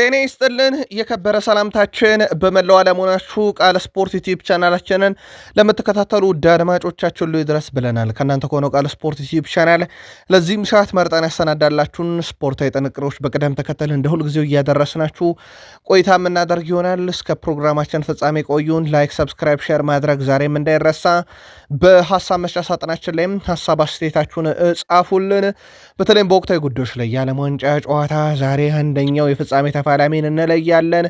ጤና ይስጥልን የከበረ ሰላምታችን በመላው ዓለም ሆናችሁ ቃል ስፖርት ዩቲዩብ ቻናላችንን ለምትከታተሉ ውድ አድማጮቻችን ሁሉ ይድረስ ብለናል። ከእናንተ ከሆነው ቃል ስፖርት ዩቲዩብ ቻናል ለዚህም ሰዓት መርጠን ያሰናዳላችሁን ስፖርታዊ ጥንቅሮች በቅደም ተከተል እንደ ሁልጊዜው እያደረስናችሁ ቆይታ የምናደርግ ይሆናል። እስከ ፕሮግራማችን ፍጻሜ ቆዩን። ላይክ፣ ሰብስክራይብ፣ ሼር ማድረግ ዛሬም እንዳይረሳ። በሀሳብ መስጫ ሳጥናችን ላይም ሀሳብ አስተያየታችሁን ጻፉልን። በተለይም በወቅታዊ ጉዳዮች ላይ የዓለም ዋንጫ ጨዋታ ዛሬ አንደኛው የፍጻሜ ተፋላሚን እንለያለን።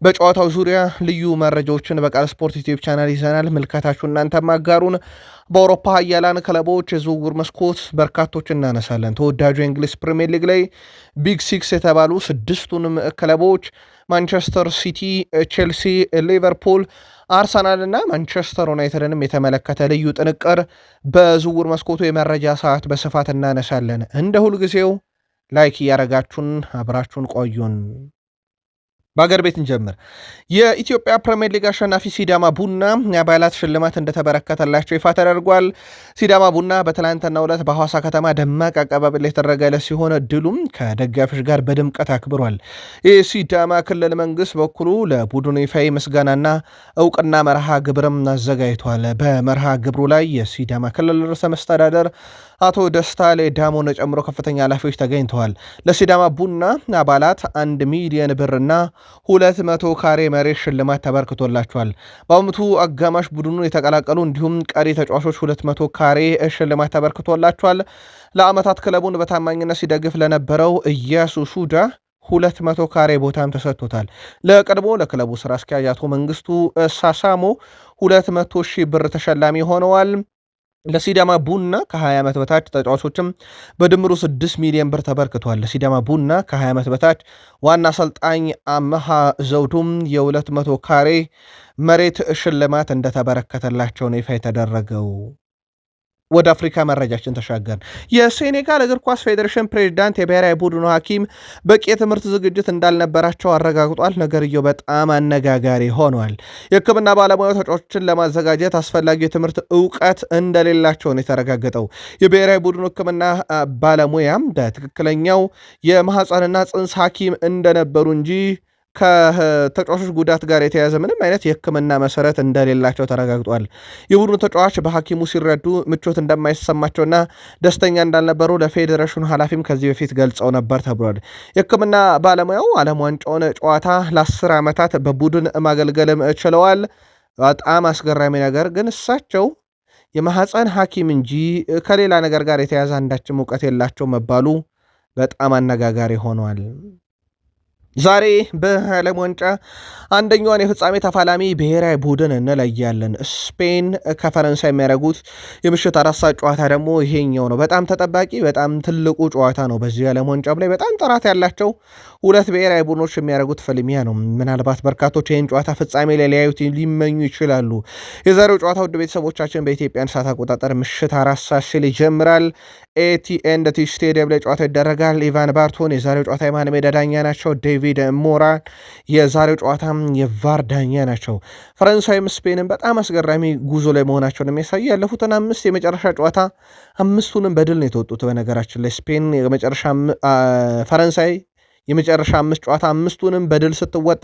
በጨዋታው ዙሪያ ልዩ መረጃዎችን በቃል ስፖርት ዩቲዩብ ቻናል ይዘናል። ምልከታችሁ እናንተ ማጋሩን። በአውሮፓ ሀያላን ክለቦች የዝውውር መስኮት በርካቶች እናነሳለን። ተወዳጁ የእንግሊዝ ፕሪሚየር ሊግ ላይ ቢግ ሲክስ የተባሉ ስድስቱንም ክለቦች ማንቸስተር ሲቲ፣ ቼልሲ፣ ሊቨርፑል፣ አርሰናል እና ማንቸስተር ዩናይትድንም የተመለከተ ልዩ ጥንቅር በዝውውር መስኮቱ የመረጃ ሰዓት በስፋት እናነሳለን። እንደ ሁልጊዜው ላይክ እያረጋችሁን አብራችሁን ቆዩን። በአገር ቤት እንጀምር። የኢትዮጵያ ፕሪሚየር ሊግ አሸናፊ ሲዳማ ቡና የአባላት ሽልማት እንደተበረከተላቸው ይፋ ተደርጓል። ሲዳማ ቡና በትላንትናው ዕለት በሐዋሳ ከተማ ደማቅ አቀባበል የተደረገለት ሲሆን ድሉም ከደጋፊዎች ጋር በድምቀት አክብሯል። የሲዳማ ክልል መንግስት በኩሉ ለቡድኑ ይፋዊ ምስጋናና እውቅና መርሃ ግብርም አዘጋጅቷል። በመርሃ ግብሩ ላይ የሲዳማ ክልል ርዕሰ መስተዳደር አቶ ደስታ ሌዳሞን ጨምሮ ከፍተኛ ኃላፊዎች ተገኝተዋል። ለሲዳማ ቡና አባላት 1 ሚሊዮን ብርና 200 ካሬ መሬት ሽልማት ተበርክቶላቸዋል። በአመቱ አጋማሽ ቡድኑን የተቀላቀሉ እንዲሁም ቀሪ ተጫዋቾች 200 ካሬ ሽልማት ተበርክቶላቸዋል። ለአመታት ክለቡን በታማኝነት ሲደግፍ ለነበረው ኢያሱ ሱዳ 200 ካሬ ቦታም ተሰጥቶታል። ለቀድሞ ለክለቡ ስራ አስኪያጅ አቶ መንግስቱ ሳሳሞ 200 ሺህ ብር ተሸላሚ ሆነዋል። ለሲዳማ ቡና ከ20 ዓመት በታች ተጫዋቾችም በድምሩ 6 ሚሊዮን ብር ተበርክቷል። ለሲዳማ ቡና ከ20 ዓመት በታች ዋና አሰልጣኝ አመሃ ዘውዱም የ200 ካሬ መሬት ሽልማት እንደተበረከተላቸው ነው ይፋ የተደረገው። ወደ አፍሪካ መረጃችን ተሻገር። የሴኔጋል እግር ኳስ ፌዴሬሽን ፕሬዚዳንት የብሔራዊ ቡድኑ ሐኪም በቂ የትምህርት ዝግጅት እንዳልነበራቸው አረጋግጧል። ነገርየው በጣም አነጋጋሪ ሆኗል። የሕክምና ባለሙያው ተጫዋቾችን ለማዘጋጀት አስፈላጊ የትምህርት እውቀት እንደሌላቸው ነው የተረጋገጠው። የብሔራዊ ቡድኑ ሕክምና ባለሙያም በትክክለኛው የማህፀንና ጽንስ ሐኪም እንደነበሩ እንጂ ከተጫዋቾች ጉዳት ጋር የተያዘ ምንም አይነት የህክምና መሰረት እንደሌላቸው ተረጋግጧል። የቡድኑ ተጫዋች በሐኪሙ ሲረዱ ምቾት እንደማይሰማቸውና ደስተኛ እንዳልነበሩ ለፌዴሬሽኑ ኃላፊም ከዚህ በፊት ገልጸው ነበር ተብሏል። የህክምና ባለሙያው ዓለም ዋንጫውን ጨዋታ ለ10 ዓመታት በቡድን ማገልገልም ችለዋል። በጣም አስገራሚ ነገር ግን እሳቸው የማህፀን ሐኪም እንጂ ከሌላ ነገር ጋር የተያዘ አንዳችም እውቀት የላቸው መባሉ በጣም አነጋጋሪ ሆኗል። ዛሬ በዓለም ዋንጫ አንደኛዋን የፍጻሜ ተፋላሚ ብሔራዊ ቡድን እንለያለን። ስፔን ከፈረንሳይ የሚያደርጉት የምሽት 4 ሰዓት ጨዋታ ደግሞ ይሄኛው ነው። በጣም ተጠባቂ በጣም ትልቁ ጨዋታ ነው። በዚህ ዓለም ዋንጫ ላይ በጣም ጥራት ያላቸው ሁለት ብሔራዊ ቡድኖች የሚያደርጉት ፍልሚያ ነው። ምናልባት በርካቶች ይህን ጨዋታ ፍጻሜ ላይ ሊያዩት ሊመኙ ይችላሉ። የዛሬው ጨዋታ ውድ ቤተሰቦቻችን በኢትዮጵያን ሰዓት አቆጣጠር ምሽት 4 ሰዓት ሲል ይጀምራል። ኤቲኤንድ ስቴዲየም ላይ ጨዋታ ይደረጋል። ኢቫን ባርቶን የዛሬው ጨዋታ የመሃል ሜዳ ዳኛ ናቸው። ዴቪድ ሞራል የዛሬው ጨዋታ የቫር ዳኛ ናቸው። ፈረንሳይም ስፔንም በጣም አስገራሚ ጉዞ ላይ መሆናቸውን የሚያሳይ ያለፉትን 5 የመጨረሻ ጨዋታ 5ቱንም በድል ነው የተወጡት። በነገራችን ላይ ስፔን ፈረንሳይ የመጨረሻ 5 ጨዋታ 5ቱንም በድል ስትወጣ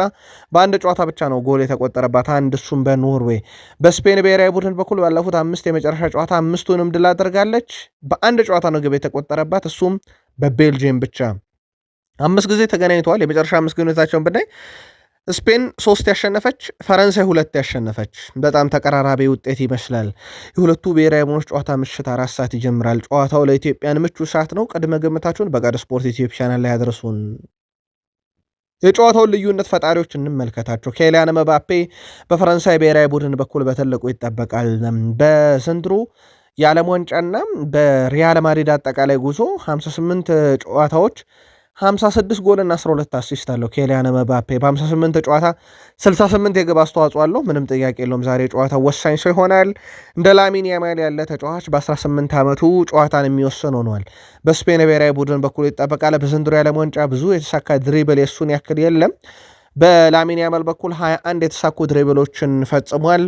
በአንድ ጨዋታ ብቻ ነው ጎል የተቆጠረባት፣ አንድ እሱም በኖርዌይ። በስፔን ብሔራዊ ቡድን በኩል ባለፉት 5 የመጨረሻ ጨዋታ 5ቱንም ድል አድርጋለች። በአንድ ጨዋታ ነው ግብ የተቆጠረባት፣ እሱም በቤልጅየም ብቻ። 5 ጊዜ ተገናኝተዋል። የመጨረሻ 5 ግንኙነታቸውን ብናይ ስፔን 3 ያሸነፈች፣ ፈረንሳይ 2 ያሸነፈች። በጣም ተቀራራቢ ውጤት ይመስላል። የሁለቱ ብሔራዊ ቡድኖች ጨዋታ ምሽት 4 ሰዓት ይጀምራል። ጨዋታው ለኢትዮጵያን ምቹ ሰዓት ነው። ቅድመ ግምታችሁን በቃል ስፖርት ዩቲዩብ ቻናል ላይ ያድርሱን። የጨዋታውን ልዩነት ፈጣሪዎች እንመልከታቸው። ኬሊያን መባፔ በፈረንሳይ ብሔራዊ ቡድን በኩል በትልቁ ይጠበቃል። በዘንድሮ የዓለም ዋንጫና በሪያል ማድሪድ አጠቃላይ ጉዞ 58 ጨዋታዎች 56 ጎል እና 12 አሲስት አለው ኬሊያን መባፔ። በ58 ጨዋታ 68 የግብ አስተዋጽኦ አለው። ምንም ጥያቄ የለውም። ዛሬ ጨዋታው ወሳኝ ሰው ይሆናል። እንደ ላሚን ያማል ያለ ተጫዋች በ18 ዓመቱ ጨዋታን የሚወስን ሆኗል። በስፔን ብሔራዊ ቡድን በኩል ይጠበቃል። በዘንድሮ የዓለም ዋንጫ ብዙ የተሳካ ድሪብል የሱን ያክል የለም። በላሚን ያማል በኩል 21 የተሳኩ ድሪብሎችን ፈጽሟል።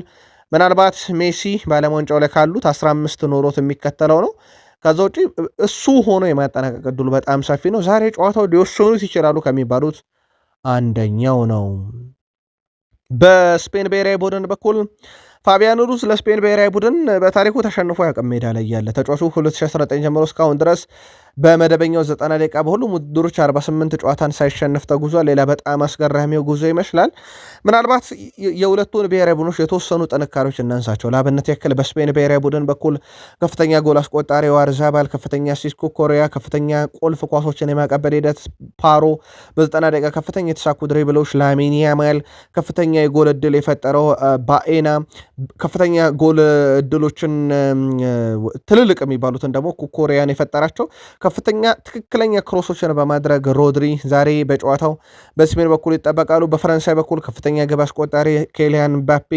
ምናልባት ሜሲ በዓለም ዋንጫው ላይ ካሉት 15 ኖሮት የሚከተለው ነው። ከዛ ውጪ እሱ ሆኖ የማጠናቀቅ ዕድሉ በጣም ሰፊ ነው። ዛሬ ጨዋታው ሊወሰኑት ይችላሉ ከሚባሉት አንደኛው ነው። በስፔን ብሔራዊ ቡድን በኩል ፋቢያን ሩዝ ለስፔን ብሔራዊ ቡድን በታሪኩ ተሸንፎ ያውቅም። ሜዳ ላይ ያለ ተጫዋቹ 2019 ጀምሮ እስካሁን ድረስ በመደበኛው 90 ደቂቃ በሁሉም ውድድሮች 48 ጨዋታን ሳይሸንፍ ተጉዟል። ሌላ በጣም አስገራሚው ጉዞ ይመስላል። ምናልባት የሁለቱን ብሔራዊ ቡድኖች የተወሰኑ ጥንካሬዎች እናንሳቸው። ለአብነት ያክል በስፔን ብሔራዊ ቡድን በኩል ከፍተኛ ጎል አስቆጣሪ ዋርዛባል፣ ከፍተኛ አሲስት ኮሪያ፣ ከፍተኛ ቁልፍ ኳሶችን የማቀበል ሂደት ፓሮ፣ በ90 ደቂቃ ከፍተኛ የተሳኩ ድሪብሎች ላሚን ያማል፣ ከፍተኛ የጎል እድል የፈጠረው ባኤና፣ ከፍተኛ ጎል እድሎችን ትልልቅ የሚባሉትን ደግሞ ኩኮሪያን የፈጠራቸው ከፍተኛ ትክክለኛ ክሮሶችን በማድረግ ሮድሪ ዛሬ በጨዋታው በስፔን በኩል ይጠበቃሉ። በፈረንሳይ በኩል ከፍተኛ ግብ አስቆጣሪ ኬሊያን ምባፔ፣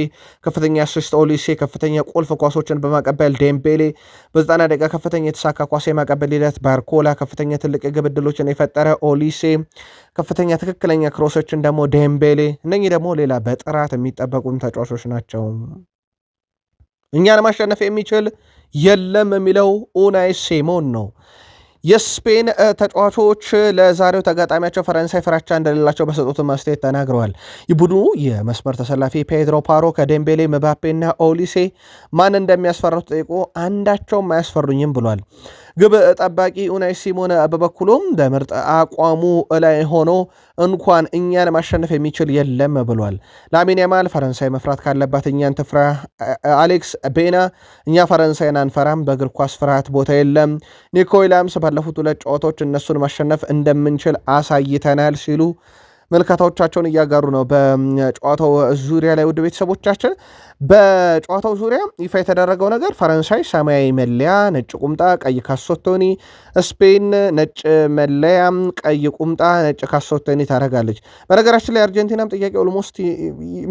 ከፍተኛ አሲስት ኦሊሴ፣ ከፍተኛ ቁልፍ ኳሶችን በማቀበል ዴምቤሌ፣ በ90 ደቂቃ ከፍተኛ የተሳካ ኳስ የማቀበል ሂደት ባርኮላ፣ ከፍተኛ ትልቅ የግብ ዕድሎችን የፈጠረ ኦሊሴ፣ ከፍተኛ ትክክለኛ ክሮሶችን ደግሞ ዴምቤሌ። እነኚህ ደግሞ ሌላ በጥራት የሚጠበቁም ተጫዋቾች ናቸው። እኛን ማሸነፍ የሚችል የለም የሚለው ኡናይ ሲሞን ነው። የስፔን ተጫዋቾች ለዛሬው ተጋጣሚያቸው ፈረንሳይ ፍራቻ እንደሌላቸው በሰጡት ማስተያየት ተናግረዋል። የቡድኑ የመስመር ተሰላፊ ፔድሮ ፓሮ ከዴምቤሌ ምባፔና ኦሊሴ ማን እንደሚያስፈራው ጠይቆ አንዳቸውም አያስፈሩኝም ብሏል። ግብ ጠባቂ ኡናይ ሲሞን በበኩሉም በምርጥ አቋሙ ላይ ሆኖ እንኳን እኛን ማሸነፍ የሚችል የለም ብሏል። ላሚን ያማል ፈረንሳይ መፍራት ካለባት እኛን ትፍራ፣ አሌክስ ቤና እኛ ፈረንሳይን አንፈራም፣ በእግር ኳስ ፍርሃት ቦታ የለም፣ ኒኮ ዊሊያምስ ባለፉት 2 ጨዋታዎች እነሱን ማሸነፍ እንደምንችል አሳይተናል ሲሉ መልካታዎቻቸውን እያጋሩ ነው። በጨዋታው ዙሪያ ላይ ውድ ቤተሰቦቻችን በጨዋታው ዙሪያ ይፋ የተደረገው ነገር ፈረንሳይ ሰማያዊ መለያ ነጭ ቁምጣ ቀይ ካሶቶኒ፣ ስፔን ነጭ መለያ ቀይ ቁምጣ ነጭ ካሶቶኒ ታደርጋለች። በነገራችን ላይ አርጀንቲናም ጥያቄ ኦልሞስት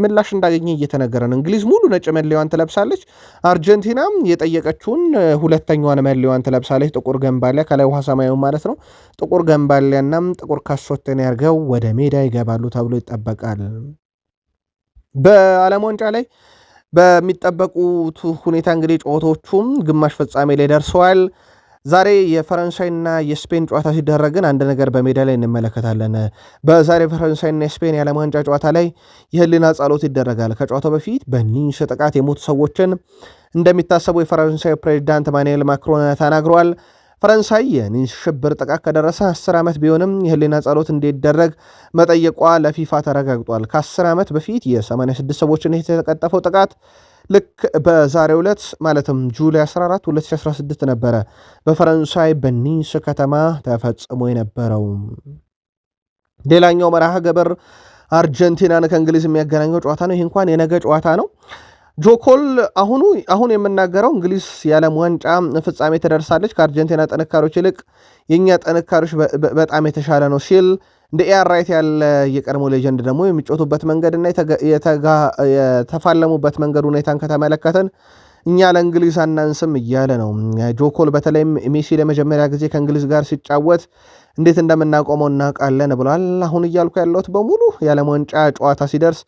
ምላሽ እንዳገኘ እየተነገረ ነው። እንግሊዝ ሙሉ ነጭ መለያዋን ትለብሳለች። አርጀንቲናም የጠየቀችውን ሁለተኛዋን መለያዋን ትለብሳለች። ጥቁር ገንባሊያ ከላይ ውሃ ሰማያዊ ማለት ነው። ጥቁር ገንባሊያና ጥቁር ካሶቶኒ አድርገው ወደ ሜዳ ይገባሉ ተብሎ ይጠበቃል። በዓለም ዋንጫ ላይ በሚጠበቁት ሁኔታ እንግዲህ ጨዋታዎቹም ግማሽ ፍጻሜ ላይ ደርሰዋል። ዛሬ የፈረንሳይና የስፔን ጨዋታ ሲደረግን አንድ ነገር በሜዳ ላይ እንመለከታለን። በዛሬ የፈረንሳይና የስፔን የዓለም ዋንጫ ጨዋታ ላይ የህሊና ጸሎት ይደረጋል። ከጨዋታው በፊት በኒስ ጥቃት የሞቱ ሰዎችን እንደሚታሰቡ የፈረንሳይ ፕሬዚዳንት ማኑኤል ማክሮን ተናግረዋል። ፈረንሳይ የኒስ ሽብር ጥቃት ከደረሰ 10 ዓመት ቢሆንም የህሊና ጸሎት እንዲደረግ መጠየቋ ለፊፋ ተረጋግጧል። ከ10 ዓመት በፊት የ86 ሰዎችን የተቀጠፈው ጥቃት ልክ በዛሬው ዕለት ማለትም ጁላይ 14 2016 ነበረ በፈረንሳይ በኒስ ከተማ ተፈጽሞ የነበረው። ሌላኛው መርሃ ግብር አርጀንቲናን ከእንግሊዝ የሚያገናኘው ጨዋታ ነው። ይህ እንኳን የነገ ጨዋታ ነው። ጆኮል አሁን የምናገረው እንግሊዝ የዓለም ዋንጫ ፍጻሜ ትደርሳለች፣ ከአርጀንቲና ጥንካሬዎች ይልቅ የእኛ ጥንካሬዎች በጣም የተሻለ ነው ሲል እንደ ኤአር ራይት ያለ የቀድሞ ሌጀንድ ደግሞ የሚጮቱበት መንገድና የተፋለሙበት መንገድ ሁኔታን ከተመለከተን እኛ ለእንግሊዝ አናንስም እያለ ነው ጆኮል። በተለይም ሜሲ ለመጀመሪያ ጊዜ ከእንግሊዝ ጋር ሲጫወት እንዴት እንደምናቆመው እናውቃለን ብለዋል። አሁን እያልኩ ያለሁት በሙሉ የዓለም ዋንጫ ጨዋታ ሲደርስ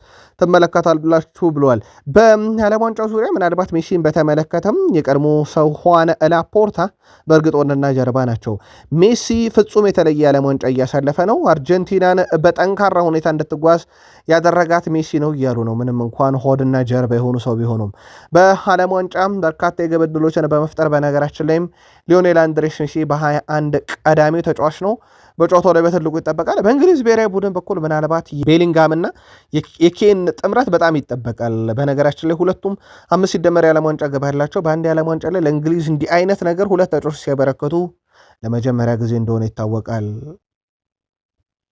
ትመለከታላችሁ ብለዋል። በዓለም ዋንጫው ዙሪያ ምናልባት ሜሲን በተመለከተም የቀድሞ ሰው ሁዋን ላፖርታ በእርግጥ ወንድና ጀርባ ናቸው። ሜሲ ፍጹም የተለየ የዓለም ዋንጫ እያሳለፈ ነው፣ አርጀንቲናን በጠንካራ ሁኔታ እንድትጓዝ ያደረጋት ሜሲ ነው እያሉ ነው። ምንም እንኳን ሆድና ጀርባ የሆኑ ሰው ቢሆኑም በዓለም ዋንጫም በርካታ የግብ ዕድሎችን በመፍጠር በነገራችን ላይም ሊዮኔል አንድሬስ ሜሲ በ21 ቀዳሚው ተጫዋች ነው። በጨዋታው ላይ በትልቁ ይጠበቃል። በእንግሊዝ ብሔራዊ ቡድን በኩል ምናልባት ቤሊንጋም እና የኬን ጥምረት በጣም ይጠበቃል። በነገራችን ላይ ሁለቱም 5 ሲደመር የዓለም ዋንጫ ገባ ያላቸው በአንድ የዓለም ዋንጫ ላይ ለእንግሊዝ እንዲህ አይነት ነገር 2 ተጫዋቾች ሲያበረከቱ ለመጀመሪያ ጊዜ እንደሆነ ይታወቃል።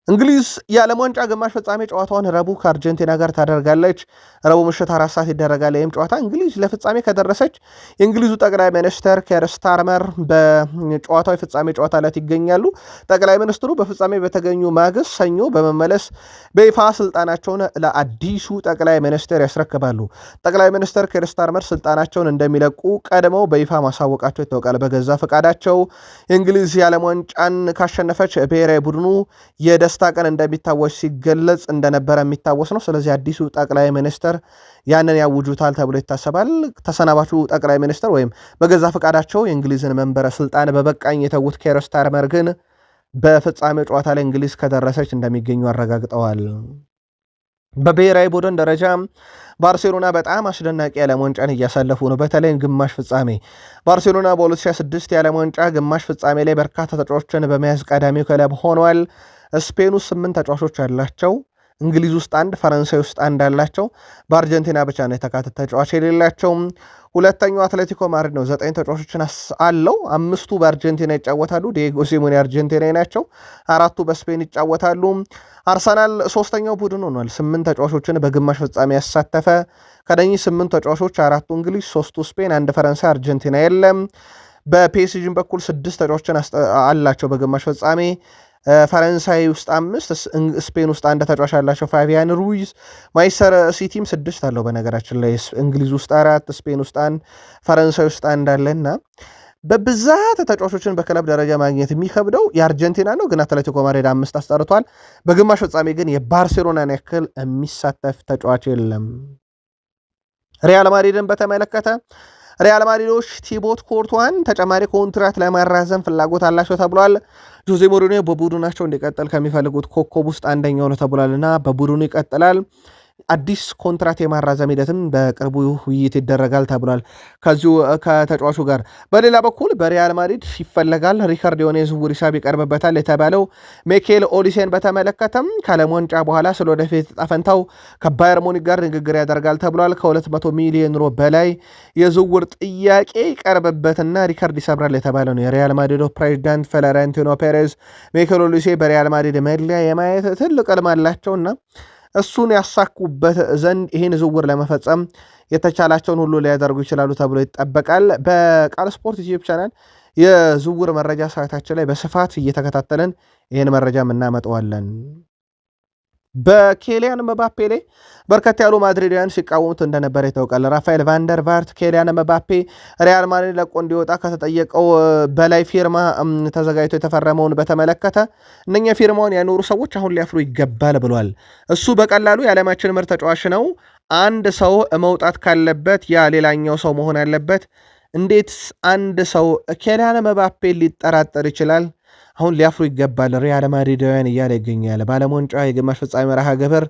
እንግሊዝ የዓለም ዋንጫ ግማሽ ፍጻሜ ጨዋታውን ረቡዕ ከአርጀንቲና ጋር ታደርጋለች። ረቡዕ ምሽት 4 ሰዓት ይደረጋል። ይህም ጨዋታ እንግሊዝ ለፍጻሜ ከደረሰች የእንግሊዙ ጠቅላይ ሚኒስትር ኬር ስታርመር በጨዋታው የፍጻሜ ጨዋታ ላይ ይገኛሉ። ጠቅላይ ሚኒስትሩ በፍጻሜ በተገኙ ማግስት ሰኞ በመመለስ በይፋ ስልጣናቸውን ለአዲሱ ጠቅላይ ሚኒስትር ያስረክባሉ። ጠቅላይ ሚኒስትር ኬር ስታርመር ስልጣናቸውን እንደሚለቁ ቀድመው በይፋ ማሳወቃቸው ይታወቃል። በገዛ ፈቃዳቸው የእንግሊዝ የዓለም ዋንጫን ካሸነፈች ብሔራዊ ቡድኑ የደስታ ቀን እንደሚታወስ ሲገለጽ እንደነበረ የሚታወስ ነው። ስለዚህ አዲሱ ጠቅላይ ሚኒስትር ያንን ያውጁታል ተብሎ ይታሰባል። ተሰናባቹ ጠቅላይ ሚኒስትር ወይም በገዛ ፈቃዳቸው የእንግሊዝን መንበረ ስልጣን በበቃኝ የተዉት ኬር ስታርመር ግን በፍጻሜ ጨዋታ ላይ እንግሊዝ ከደረሰች እንደሚገኙ አረጋግጠዋል። በብሔራዊ ቡድን ደረጃ ባርሴሎና በጣም አስደናቂ የዓለም ዋንጫን እያሳለፉ ነው። በተለይም ግማሽ ፍጻሜ ባርሴሎና በ2026 የዓለም ዋንጫ ግማሽ ፍጻሜ ላይ በርካታ ተጫዋቾችን በመያዝ ቀዳሚው ክለብ ሆኗል። ስፔን ውስጥ 8 ተጫዋቾች አላቸው። እንግሊዝ ውስጥ 1፣ ፈረንሳይ ውስጥ 1 አላቸው። በአርጀንቲና ብቻ ነው የተካተተ ተጫዋች የሌላቸው። ሁለተኛው አትሌቲኮ ማድሪድ ነው። 9 ተጫዋቾችን አለው። 5ቱ በአርጀንቲና ይጫወታሉ። ዲየጎ ሲሞኔ አርጀንቲናዊ ናቸው። 4ቱ በስፔን ይጫወታሉ። አርሰናል ሶስተኛው ቡድን ሆኗል። 8 ተጫዋቾችን በግማሽ ፍጻሜ ያሳተፈ። ከነኚህ 8 ተጫዋቾች 4ቱ እንግሊዝ፣ 3ቱ ስፔን፣ 1 ፈረንሳይ፣ አርጀንቲና የለም። በፒኤስጂን በኩል 6 ተጫዋቾችን አላቸው በግማሽ ፍጻሜ። ፈረንሳይ ውስጥ 5፣ ስፔን ውስጥ 1 ተጫዋች አላቸው ፋቢያን ሩይዝ። ማንቸስተር ሲቲም 6 አለው። በነገራችን ላይ እንግሊዝ ውስጥ 4፣ ስፔን ውስጥ 1፣ ፈረንሳይ ውስጥ 1 አለና በብዛት ተጫዋቾችን በክለብ ደረጃ ማግኘት የሚከብደው የአርጀንቲና ነው። ግን አትሌቲኮ ማድሪድ 5 አስጠርቷል። በግማሽ ፍጻሜ ግን የባርሴሎናን ያክል የሚሳተፍ ተጫዋች የለም። ሪያል ማድሪድን በተመለከተ ሪያል ማድሪዶች ቲቦት ኮርቷን ተጨማሪ ኮንትራት ለማራዘም ፍላጎት አላቸው ተብሏል። ጆዜ ሞሪኒዮ በቡድናቸው እንዲቀጥል ከሚፈልጉት ኮከብ ውስጥ አንደኛው ነው ተብሏልና በቡድኑ ይቀጥላል። አዲስ ኮንትራት የማራዘም ሂደትም በቅርቡ ውይይት ይደረጋል ተብሏል ከዚሁ ከተጫዋቹ ጋር። በሌላ በኩል በሪያል ማድሪድ ይፈለጋል ሪካርድ የሆነ የዝውውር ሂሳብ ይቀርብበታል የተባለው ሚኬል ኦሊሴን በተመለከተም ከዓለም ዋንጫ በኋላ ስለ ወደፊት ዕጣ ፈንታው ከባየር ሙኒክ ጋር ንግግር ያደርጋል ተብሏል። ከ200 ሚሊዮን ዩሮ በላይ የዝውውር ጥያቄ ይቀርብበትና ሪካርድ ይሰብራል የተባለ ነው። የሪያል ማድሪዶ ፕሬዚዳንት ፍሎሬንቲኖ ፔሬዝ ሚኬል ኦሊሴ በሪያል ማድሪድ መለያ የማየት ትልቅ ሕልም አላቸውና እሱን ያሳኩበት ዘንድ ይህን ዝውውር ለመፈጸም የተቻላቸውን ሁሉ ሊያደርጉ ይችላሉ ተብሎ ይጠበቃል። በቃል ስፖርት ዩቲዩብ ቻናል የዝውውር መረጃ ሰዓታችን ላይ በስፋት እየተከታተለን ይህን መረጃ እናመጣዋለን። በኬሊያን መባፔ ላይ በርከት ያሉ ማድሪዳውያን ሲቃወሙት እንደነበረ ይታወቃል። ራፋኤል ቫንደር ቫርት ኬሊያን መባፔ ሪያል ማድሪድ ለቆ እንዲወጣ ከተጠየቀው በላይ ፊርማ ተዘጋጅቶ የተፈረመውን በተመለከተ እነኛ ፊርማውን ያኖሩ ሰዎች አሁን ሊያፍሩ ይገባል ብሏል። እሱ በቀላሉ የዓለማችን ምርጥ ተጫዋች ነው። አንድ ሰው መውጣት ካለበት ያ ሌላኛው ሰው መሆን አለበት። እንዴት አንድ ሰው ኬሊያን መባፔ ሊጠራጠር ይችላል? አሁን ሊያፍሩ ይገባል ሪያል ማድሪዳውያን እያለ ይገኛል። በዓለም ዋንጫ የግማሽ ፍጻሜ መርሃ ግብር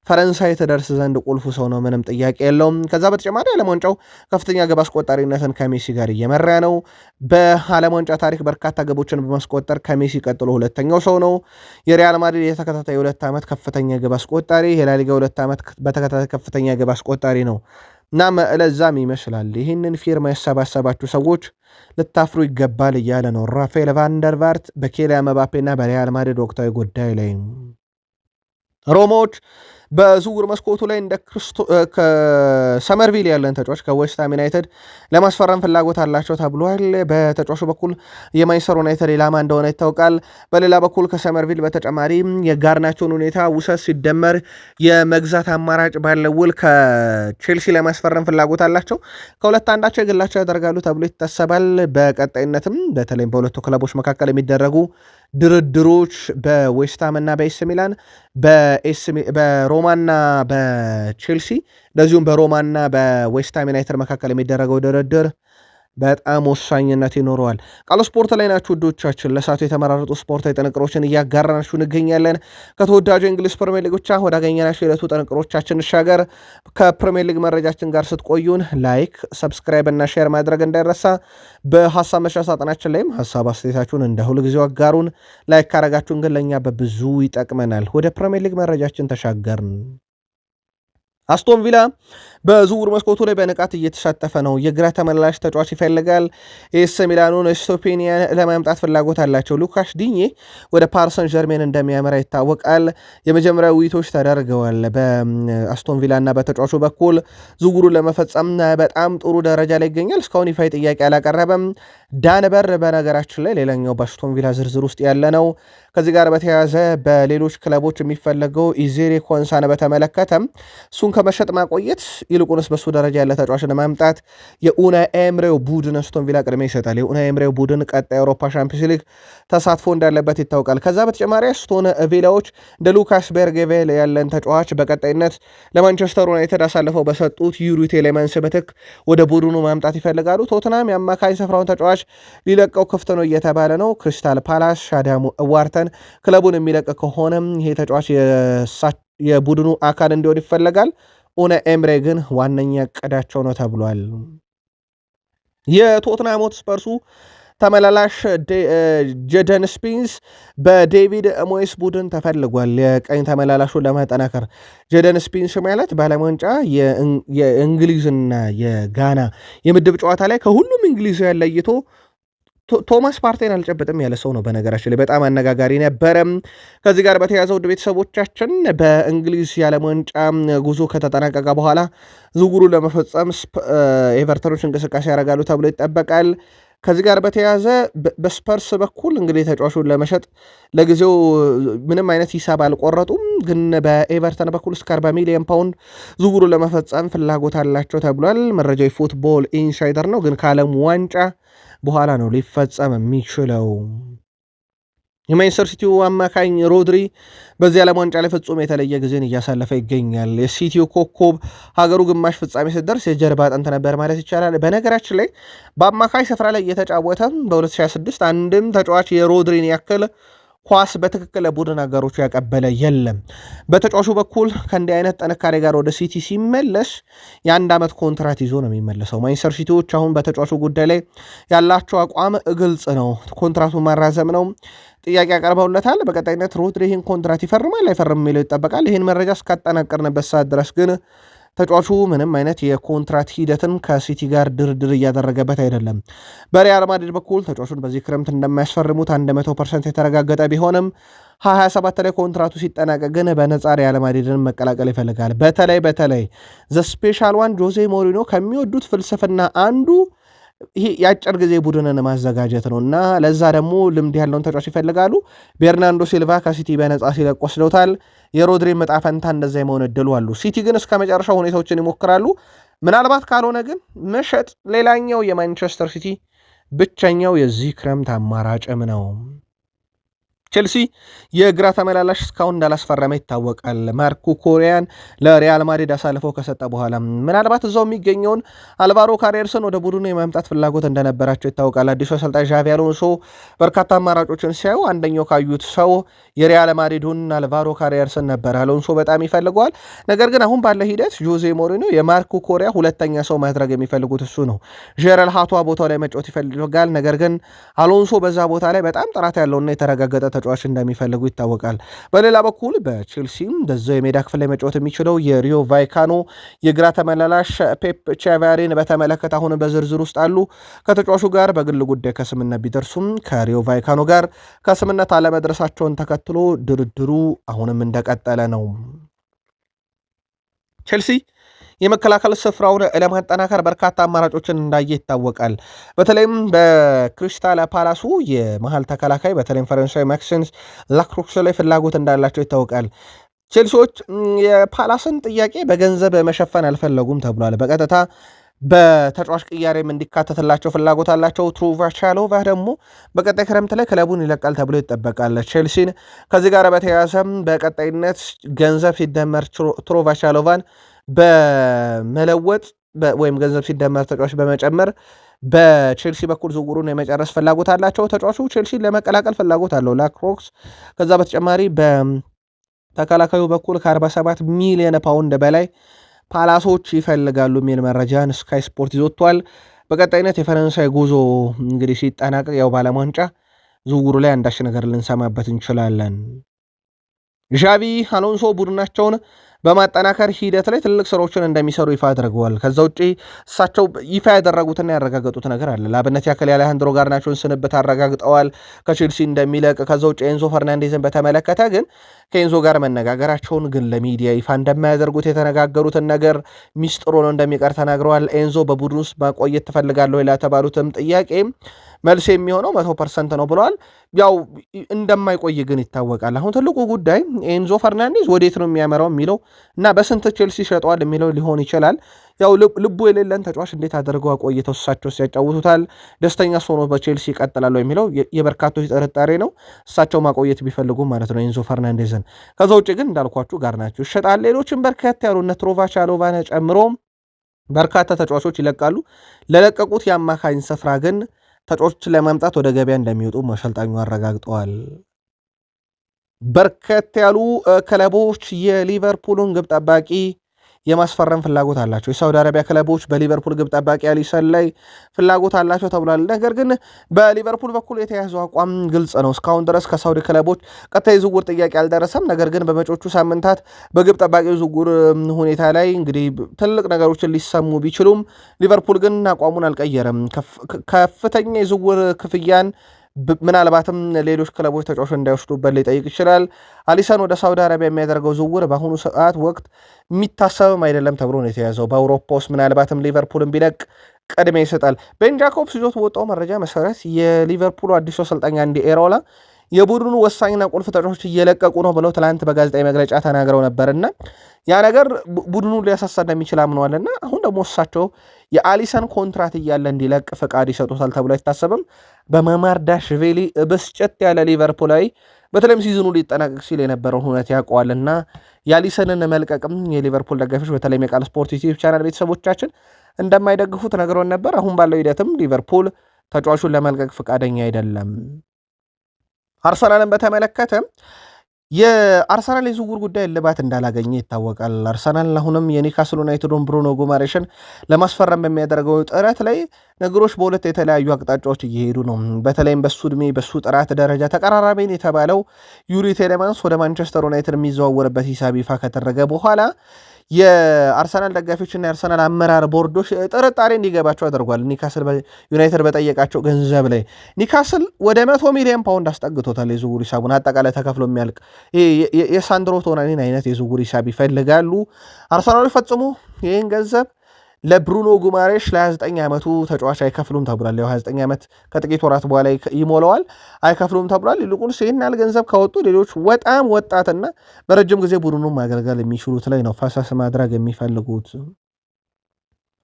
ፈረንሳይ ትደርስ ዘንድ ቁልፉ ሰው ነው፣ ምንም ጥያቄ የለውም። ከዛ በተጨማሪ ዓለም ዋንጫው ከፍተኛ ግብ አስቆጣሪነትን ከሜሲ ጋር እየመራ ነው። በዓለም ዋንጫ ታሪክ በርካታ ግቦችን በማስቆጠር ከሜሲ ቀጥሎ ሁለተኛው ሰው ነው። የሪያል ማድሪድ የተከታታይ 2 ዓመት ከፍተኛ ግብ አስቆጣሪ፣ የላሊጋ 2 ዓመት በተከታታይ ከፍተኛ ግብ አስቆጣሪ ነው። እናም ለዛም ይመስላል ይህንን ፊርማ ያሰባሰባችሁ ሰዎች ልታፍሩ ይገባል እያለ ነው ራፋኤል ቫንደር ቫርት በኬሊያን መባፔና በሪያል ማድሪድ ወቅታዊ ጉዳይ ላይ። ሮማዎች በዝውውር መስኮቱ ላይ እንደ ከሰመርቪል ያለን ተጫዋች ከዌስትሃም ዩናይትድ ለማስፈረም ፍላጎት አላቸው ተብሏል። በተጫዋቹ በኩል የማንቸስተር ዩናይትድ ኢላማ እንደሆነ ይታወቃል። በሌላ በኩል ከሰመርቪል በተጨማሪ የጋርናቾን ሁኔታ ውሰት ሲደመር የመግዛት አማራጭ ባለው ውል ከቼልሲ ለማስፈረም ፍላጎት አላቸው። ከሁለት አንዳቸው የግላቸው ያደርጋሉ ተብሎ ይታሰባል። በቀጣይነትም በተለይም በሁለቱ ክለቦች መካከል የሚደረጉ ድርድሮች በዌስትሃም እና በኤስ ሚላን በሮማና በቼልሲ እንደዚሁም በሮማና በዌስትሃም ዩናይትድ መካከል የሚደረገው ድርድር በጣም ወሳኝነት ይኖረዋል። ቃል ስፖርት ላይ ናችሁ ውዶቻችን። ለሰዓቱ የተመራረጡ ስፖርታዊ ጥንቅሮችን እያጋራናችሁ እንገኛለን። ከተወዳጁ የእንግሊዝ ፕሪሚየር ሊጎች ወዳገኘናቸው የዕለቱ ጥንቅሮቻችን እንሻገር። ከፕሪሚየር ሊግ መረጃችን ጋር ስትቆዩን ላይክ፣ ሰብስክራይብ እና ሼር ማድረግ እንዳይረሳ። በሀሳብ መስጫ ሳጥናችን ላይም ሀሳብ አስተያየታችሁን እንደ ሁልጊዜው አጋሩን። ላይክ ካረጋችሁን ግን ለእኛ በብዙ ይጠቅመናል። ወደ ፕሪሚየር ሊግ መረጃችን ተሻገርን። አስቶን ቪላ በዝውውር መስኮቱ ላይ በንቃት እየተሳተፈ ነው። የግራ ተመላላሽ ተጫዋች ይፈልጋል። ኤስ ሚላኑን ስቶፔኒያን ለማምጣት ፍላጎት አላቸው። ሉካስ ዲኜ ወደ ፓሪሰን ጀርሜን እንደሚያመራ ይታወቃል። የመጀመሪያ ውይይቶች ተደርገዋል በአስቶን ቪላ እና በተጫዋቹ በኩል ዝውውሩን ለመፈጸም በጣም ጥሩ ደረጃ ላይ ይገኛል። እስካሁን ይፋዊ ጥያቄ አላቀረበም። ዳንበር በነገራችን ላይ ሌላኛው በአስቶን ቪላ ዝርዝር ውስጥ ያለ ነው። ከዚህ ጋር በተያያዘ በሌሎች ክለቦች የሚፈለገው ኢዜሬ ኮንሳን በተመለከተም እሱን ከመሸጥ ማቆየት ይልቁንስ በሱ ደረጃ ያለ ተጫዋችን ማምጣት የኡናይ ኤምሬው ቡድን አስቶን ቪላ ቅድሚያ ይሰጣል። የኡናይ ኤምሬው ቡድን ቀጣይ የአውሮፓ ሻምፒዮንስ ሊግ ተሳትፎ እንዳለበት ይታወቃል። ከዛ በተጨማሪ አስቶን ቪላዎች እንደ ሉካስ ቤርጌቬል ያለን ተጫዋች በቀጣይነት ለማንቸስተር ዩናይትድ አሳልፈው በሰጡት ዩሪ ቴሌማንስ ምትክ ወደ ቡድኑ ማምጣት ይፈልጋሉ። ቶትናም የአማካይ ስፍራውን ተጫዋች ሊለቀው ክፍት ነው እየተባለ ነው። ክሪስታል ፓላስ አዳሙ ዋርተን ክለቡን የሚለቅ ከሆነ ይሄ ተጫዋች የቡድኑ አካል እንዲሆን ይፈለጋል። ኡነ ኤምሬ ግን ዋነኛ እቅዳቸው ነው ተብሏል። የቶትናም ሆትስፐርሱ ተመላላሽ ጄደን ስፒንስ በዴቪድ ሞይስ ቡድን ተፈልጓል። የቀኝ ተመላላሹን ለማጠናከር ጄደን ስፒንስ ማለት በዓለም ዋንጫ የእንግሊዝና የጋና የምድብ ጨዋታ ላይ ከሁሉም እንግሊዛውያን ለይቶ ቶማስ ፓርቴን አልጨበጥም ያለ ሰው ነው። በነገራችን ላይ በጣም አነጋጋሪ ነበረም። ከዚህ ጋር በተያያዘ ውድ ቤተሰቦቻችን በእንግሊዝ የዓለም ዋንጫ ጉዞ ከተጠናቀቀ በኋላ ዝውውሩን ለመፈጸም ኤቨርተኖች እንቅስቃሴ ያደርጋሉ ተብሎ ይጠበቃል። ከዚህ ጋር በተያያዘ በስፐርስ በኩል እንግዲህ ተጫዋቹን ለመሸጥ ለጊዜው ምንም አይነት ሂሳብ አልቆረጡም፣ ግን በኤቨርተን በኩል እስከ 40 ሚሊዮን ፓውንድ ዝውውሩን ለመፈጸም ፍላጎት አላቸው ተብሏል። መረጃው ፉትቦል ኢንሳይደር ነው፣ ግን ከዓለም ዋንጫ በኋላ ነው ሊፈጸም የሚችለው። የማንቸስተር ሲቲው አማካኝ ሮድሪ በዚህ ዓለም ዋንጫ ላይ ፍጹም የተለየ ጊዜን እያሳለፈ ይገኛል። የሲቲው ኮከብ ሀገሩ ግማሽ ፍጻሜ ስትደርስ የጀርባ አጥንት ነበር ማለት ይቻላል። በነገራችን ላይ በአማካኝ ስፍራ ላይ እየተጫወተ በ2026 አንድም ተጫዋች የሮድሪን ያክል ኳስ በትክክል ለቡድን አጋሮቹ ያቀበለ የለም። በተጫዋቹ በኩል ከእንዲህ አይነት ጥንካሬ ጋር ወደ ሲቲ ሲመለስ የአንድ ዓመት ኮንትራት ይዞ ነው የሚመለሰው። ማንቸስተር ሲቲዎች አሁን በተጫዋቹ ጉዳይ ላይ ያላቸው አቋም ግልጽ ነው። ኮንትራቱን ማራዘም ነው ጥያቄ ያቀርበውለታል። በቀጣይነት ሮድሪ ይህን ኮንትራት ይፈርማል አይፈርም የሚለው ይጠበቃል። ይህን መረጃ እስካጠናቀርንበት ሰዓት ድረስ ግን ተጫዋቹ ምንም አይነት የኮንትራት ሂደትን ከሲቲ ጋር ድርድር እያደረገበት አይደለም። በሪያል ማድሪድ በኩል ተጫዋቹን በዚህ ክረምት እንደማያስፈርሙት 100% የተረጋገጠ ቢሆንም 2027 ላይ ኮንትራቱ ሲጠናቀቅ ግን በነፃ ሪያል ማድሪድን መቀላቀል ይፈልጋል። በተለይ ዘ ስፔሻል ዋን ጆዜ ሞሪኖ ከሚወዱት ፍልስፍና አንዱ ይሄ የአጭር ጊዜ ቡድንን ማዘጋጀት ነው እና ለዛ ደግሞ ልምድ ያለውን ተጫዋች ይፈልጋሉ። ቤርናንዶ ሲልቫ ከሲቲ በነፃ ሲለቅ ወስደውታል። የሮድሪ ዕጣ ፈንታ እንደዛ የመሆን እድሉ አሉ። ሲቲ ግን እስከ መጨረሻው ሁኔታዎችን ይሞክራሉ። ምናልባት ካልሆነ ግን መሸጥ ሌላኛው የማንቸስተር ሲቲ ብቸኛው የዚህ ክረምት አማራጭም ነው። ቼልሲ የግራ ተመላላሽ እስካሁን እንዳላስፈረመ ይታወቃል። ማርኮ ኮሪያን ለሪያል ማድሪድ አሳልፈው ከሰጠ በኋላ ምናልባት እዛው የሚገኘውን አልቫሮ ካሬርስን ወደ ቡድኑ የማምጣት ፍላጎት እንደነበራቸው ይታወቃል። አዲሱ አሰልጣኝ ዣቪ አሎንሶ በርካታ አማራጮችን ሲያዩ አንደኛው ካዩት ሰው የሪያል ማድሪዱን አልቫሮ ካሬርስን ነበር። አሎንሶ በጣም ይፈልገዋል። ነገር ግን አሁን ባለ ሂደት ጆዜ ሞሪኖ የማርኮ ኮሪያ ሁለተኛ ሰው ማድረግ የሚፈልጉት እሱ ነው። ጄረል ሃቷ ቦታው ላይ መጫወት ይፈልጋል። ነገር ግን አሎንሶ በዛ ቦታ ላይ በጣም ጥራት ያለውና የተረጋገጠ ተጫዋች እንደሚፈልጉ ይታወቃል። በሌላ በኩል በቼልሲም በዛው የሜዳ ክፍል ላይ መጫወት የሚችለው የሪዮ ቫይካኖ የግራ ተመላላሽ ፔፕ ቻቫሪን በተመለከተ አሁን በዝርዝር ውስጥ አሉ። ከተጫዋቹ ጋር በግል ጉዳይ ከስምነት ቢደርሱም ከሪዮ ቫይካኖ ጋር ከስምነት አለመድረሳቸውን ተከትሎ ድርድሩ አሁንም እንደቀጠለ ነው። ቼልሲ የመከላከል ስፍራውን ለማጠናከር በርካታ አማራጮችን እንዳየ ይታወቃል። በተለይም በክሪስታል ፓላሱ የመሃል ተከላካይ በተለይም ፈረንሳዊ ማክሲንስ ላክሮክስ ላይ ፍላጎት እንዳላቸው ይታወቃል። ቼልሲዎች የፓላስን ጥያቄ በገንዘብ መሸፈን አልፈለጉም ተብሏል። በቀጥታ በተጫዋች ቅያሬም እንዲካተትላቸው ፍላጎት አላቸው። ትሮቫቻሎቫ ደግሞ በቀጣይ ክረምት ላይ ክለቡን ይለቃል ተብሎ ይጠበቃል። ቼልሲን ከዚህ ጋር በተያያዘም በቀጣይነት ገንዘብ ሲደመር ትሮቫቻሎቫን በመለወጥ ወይም ገንዘብ ሲደመር ተጫዋች በመጨመር በቼልሲ በኩል ዝውውሩን የመጨረስ ፍላጎት አላቸው። ተጫዋቹ ቼልሲን ለመቀላቀል ፍላጎት አለው ላክሮክስ። ከዛ በተጨማሪ በተከላካዩ በኩል ከ47 ሚሊዮን ፓውንድ በላይ ፓላሶች ይፈልጋሉ የሚል መረጃን ስካይ ስፖርት ይዞቷል። በቀጣይነት የፈረንሳይ ጉዞ እንግዲህ ሲጠናቀቅ ያው ባለም ዋንጫ ዝውውሩ ላይ አንዳች ነገር ልንሰማበት እንችላለን። ዣቪ አሎንሶ ቡድናቸውን በማጠናከር ሂደት ላይ ትልቅ ስራዎችን እንደሚሰሩ ይፋ አድርገዋል። ከዛ ውጭ እሳቸው ይፋ ያደረጉትና ያረጋገጡት ነገር አለ። ለአብነት ያክል የአሌሃንድሮ ጋርናቾን ስንብት አረጋግጠዋል ከቼልሲ እንደሚለቅ። ከዛ ውጭ ኤንዞ ፈርናንዴዝን በተመለከተ ግን ከኤንዞ ጋር መነጋገራቸውን ግን ለሚዲያ ይፋ እንደማያደርጉት የተነጋገሩትን ነገር ሚስጥር ሆኖ እንደሚቀር ተናግረዋል። ኤንዞ በቡድን ውስጥ ማቆየት ትፈልጋለሁ ላተባሉትም ጥያቄ መልስ የሚሆነው 100% ነው ብለዋል። ያው እንደማይቆይ ግን ይታወቃል። አሁን ትልቁ ጉዳይ ኤንዞ ፈርናንዴዝ ወዴት ነው የሚያመራው የሚለው እና በስንት ቼልሲ ሸጠዋል የሚለው ሊሆን ይችላል። ያው ልቡ የሌለን ተጫዋች እንዴት አድርገው አቆይተው እሳቸው ሲያጫውቱታል፣ ደስተኛ ሆኖ በቼልሲ ይቀጥላሉ የሚለው የበርካቶች ጥርጣሬ ነው። እሳቸው ማቆየት ቢፈልጉ ማለት ነው ኤንዞ ፈርናንዴዝን። ከዛ ውጭ ግን እንዳልኳችሁ ጋር ናቸው ይሸጣል። ሌሎችም በርካታ ያሉ እነ ትሮቫቻሎቫን ጨምሮ በርካታ ተጫዋቾች ይለቃሉ። ለለቀቁት የአማካኝ ስፍራ ግን ተጫዋቾችን ለማምጣት ወደ ገበያ እንደሚወጡ አሰልጣኙ አረጋግጠዋል። በርከት ያሉ ክለቦች የሊቨርፑልን ግብ ጠባቂ የማስፈረም ፍላጎት አላቸው። የሳውዲ አረቢያ ክለቦች በሊቨርፑል ግብ ጠባቂ አሊሰን ላይ ፍላጎት አላቸው ተብሏል። ነገር ግን በሊቨርፑል በኩል የተያዘው አቋም ግልጽ ነው። እስካሁን ድረስ ከሳውዲ ክለቦች ቀጥታ የዝውውር ጥያቄ አልደረሰም። ነገር ግን በመጪዎቹ ሳምንታት በግብ ጠባቂ ዝውውር ሁኔታ ላይ እንግዲህ ትልቅ ነገሮችን ሊሰሙ ቢችሉም ሊቨርፑል ግን አቋሙን አልቀየረም። ከፍተኛ የዝውውር ክፍያን ምናልባትም ሌሎች ክለቦች ተጫዋች እንዳይወስዱበት ሊጠይቅ ይችላል። አሊሰን ወደ ሳውዲ አረቢያ የሚያደርገው ዝውውር በአሁኑ ሰዓት ወቅት የሚታሰብም አይደለም ተብሎ ነው የተያዘው። በአውሮፓ ውስጥ ምናልባትም ሊቨርፑልን ቢለቅ ቅድሚያ ይሰጣል። ቤን ጃኮብስ ይዞት በወጣው መረጃ መሰረት የሊቨርፑሉ አዲሱ አሰልጣኝ አንዲ ኤሮላ የቡድኑ ወሳኝና ቁልፍ ተጫዋቾች እየለቀቁ ነው ብለው ትላንት በጋዜጣዊ መግለጫ ተናግረው ነበርና ያ ነገር ቡድኑ ሊያሳሳ እንደሚችል አምነዋልና አሁን ደግሞ እሳቸው የአሊሰን ኮንትራት እያለ እንዲለቅ ፈቃድ ይሰጡታል ተብሎ አይታሰብም። በማማርዳሽቬሊ ብስጭት ያለ ሊቨርፑላዊ በተለይም ሲዝኑ ሊጠናቀቅ ሲል የነበረውን ሁኔታ ያውቀዋልና የአሊሰንን መልቀቅም የሊቨርፑል ደጋፊዎች በተለይም የቃል ስፖርት ዩቲዩብ ቻናል ቤተሰቦቻችን እንደማይደግፉት ነግሮን ነበር። አሁን ባለው ሂደትም ሊቨርፑል ተጫዋቹን ለመልቀቅ ፈቃደኛ አይደለም። አርሰናልን በተመለከተ የአርሰናል የዝውውር ጉዳይ እልባት እንዳላገኘ ይታወቃል። አርሰናል አሁንም የኒውካስል ዩናይትዱን ብሩኖ ጉማሬሽን ለማስፈረም በሚያደርገው ጥረት ላይ ነገሮች በሁለት የተለያዩ አቅጣጫዎች እየሄዱ ነው። በተለይም በሱ ዕድሜ በሱ ጥራት ደረጃ ተቀራራቢን የተባለው ዩሪ ቴሌማንስ ወደ ማንቸስተር ዩናይትድ የሚዘዋወርበት ሂሳብ ይፋ ከተደረገ በኋላ የአርሰናል ደጋፊዎችና የአርሰናል አመራር ቦርዶች ጥርጣሬ እንዲገባቸው አድርጓል። ኒውካስል ዩናይትድ በጠየቃቸው ገንዘብ ላይ ኒውካስል ወደ 100 ሚሊዮን ፓውንድ አስጠግቶታል። የዝውውር ሂሳቡን አጠቃላይ ተከፍሎ የሚያልቅ የሳንድሮ ቶናኒን አይነት የዝውውር ሂሳብ ይፈልጋሉ። አርሰናሎች ፈጽሞ ይህን ገንዘብ ለብሩኖ ጉማሬሽ ለ29 ዓመቱ ተጫዋች አይከፍሉም ተብሏል። የ29 ዓመት ከጥቂት ወራት በኋላ ይሞለዋል፣ አይከፍሉም ተብሏል። ይልቁንስ ይህን ያህል ገንዘብ ካወጡ ሌሎች በጣም ወጣትና በረጅም ጊዜ ቡድኑን ማገልገል የሚችሉት ላይ ነው ፈሰስ ማድረግ የሚፈልጉት።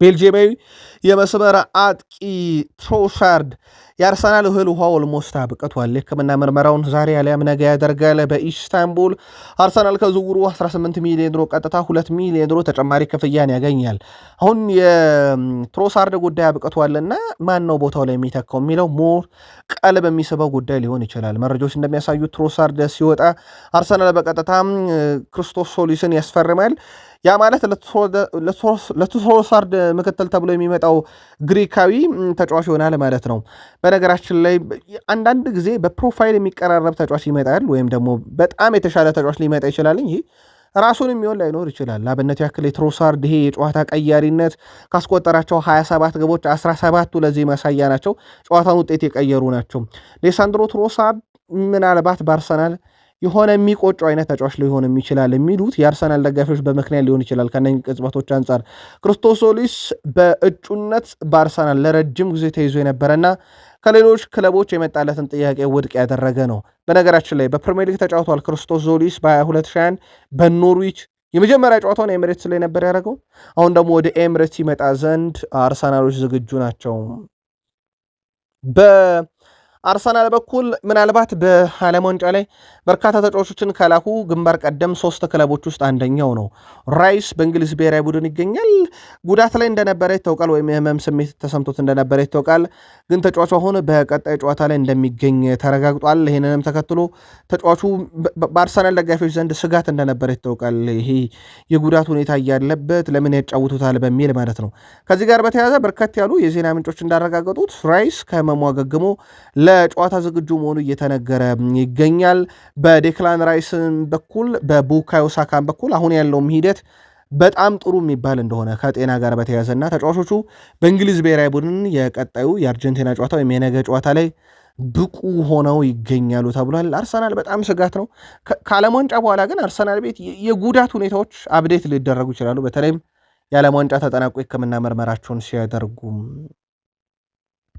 ቤልጂየማዊ የመስመር አጥቂ ትሮሳርድ የአርሰናል እህል ውሃ ኦልሞስት አብቅቷል። የሕክምና ምርመራውን ዛሬ አሊያም ነገ ያደርጋል በኢስታንቡል። አርሰናል ከዝውውሩ 18 ሚሊዮን ዩሮ ቀጥታ 2 ሚሊዮን ዩሮ ተጨማሪ ክፍያን ያገኛል። አሁን የትሮሳርድ ጉዳይ አብቅቷልና ማን ነው ቦታው ላይ የሚተካው የሚለው ሞር ቀልብ የሚስበው ጉዳይ ሊሆን ይችላል። መረጃዎች እንደሚያሳዩት ትሮሳርድ ሲወጣ አርሰናል በቀጥታ ክርስቶስ ሶሊስን ያስፈርማል። ያ ማለት ለትሮሳርድ ምክትል ተብሎ የሚመጣው ግሪካዊ ተጫዋች ይሆናል ማለት ነው። በነገራችን ላይ አንዳንድ ጊዜ በፕሮፋይል የሚቀራረብ ተጫዋች ይመጣል፣ ወይም ደግሞ በጣም የተሻለ ተጫዋች ሊመጣ ይችላል እንጂ ራሱን የሚሆን ላይኖር ይችላል። ለአብነት ያክል የትሮሳርድ ይሄ የጨዋታ ቀያሪነት ካስቆጠራቸው 27 ግቦች 17ቱ ለዚህ ማሳያ ናቸው። ጨዋታን ውጤት የቀየሩ ናቸው። ሌሳንድሮ ትሮሳርድ ምናልባት በአርሰናል የሆነ የሚቆጨው አይነት ተጫዋች ሊሆን ይችላል የሚሉት የአርሰናል ደጋፊዎች በምክንያት ሊሆን ይችላል። ከነኚህ ቅጽበቶች አንጻር ክርስቶሶሊስ በእጩነት በአርሰናል ለረጅም ጊዜ ተይዞ የነበረና ከሌሎች ክለቦች የመጣለትን ጥያቄ ውድቅ ያደረገ ነው። በነገራችን ላይ በፕሪሚየር ሊግ ተጫውቷል። ክርስቶሶሊስ በ2021 በኖርዊች የመጀመሪያ ጨዋታውን ኤምሬትስ ላይ ነበር ያደረገው። አሁን ደግሞ ወደ ኤምሬትስ ይመጣ ዘንድ አርሰናሎች ዝግጁ ናቸው። አርሰናል በኩል ምናልባት በዓለም ዋንጫ ላይ በርካታ ተጫዋቾችን ከላኩ ግንባር ቀደም 3 ክለቦች ውስጥ አንደኛው ነው። ራይስ በእንግሊዝ ብሔራዊ ቡድን ይገኛል። ጉዳት ላይ እንደነበረ ይታወቃል፣ ወይም የህመም ስሜት ተሰምቶት እንደነበረ ይታወቃል። ግን ተጫዋቹ አሁን በቀጣይ ጨዋታ ላይ እንደሚገኝ ተረጋግጧል። ይህንንም ተከትሎ ተጫዋቹ በአርሰናል ደጋፊዎች ዘንድ ስጋት እንደነበረ ይታወቃል። ይሄ የጉዳት ሁኔታ እያለበት ለምን ያጫውቱታል በሚል ማለት ነው። ከዚህ ጋር በተያያዘ በርከት ያሉ የዜና ምንጮች እንዳረጋገጡት ራይስ ከህመሙ አገግሞ ለጨዋታ ዝግጁ መሆኑ እየተነገረ ይገኛል። በዴክላን ራይስን በኩል በቡካዮ ሳካን በኩል አሁን ያለውም ሂደት በጣም ጥሩ የሚባል እንደሆነ ከጤና ጋር በተያያዘና ተጫዋቾቹ በእንግሊዝ ብሔራዊ ቡድን የቀጣዩ የአርጀንቲና ጨዋታ ወይም የነገ ጨዋታ ላይ ብቁ ሆነው ይገኛሉ ተብሏል። አርሰናል በጣም ስጋት ነው። ከዓለም ዋንጫ በኋላ ግን አርሰናል ቤት የጉዳት ሁኔታዎች አብዴት ሊደረጉ ይችላሉ። በተለይም የዓለም ዋንጫ ተጠናቆ የሕክምና ምርመራቸውን ሲያደርጉ